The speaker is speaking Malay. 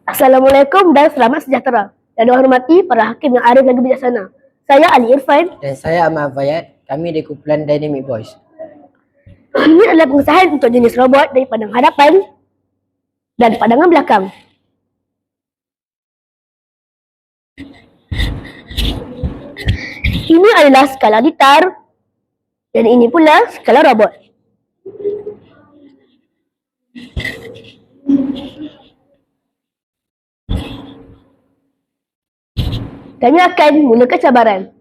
Assalamualaikum dan selamat sejahtera. Yang dihormati para hakim yang arif lagi bijaksana. Saya Ali Irfan. Dan saya Ahmad Fayad. Kami dari kumpulan Dynamic Voice. Ini adalah pengesahan untuk jenis robot dari pandangan hadapan dan pandangan belakang. Ini adalah skala gitar dan ini pula skala robot. Kami akan mulakan cabaran.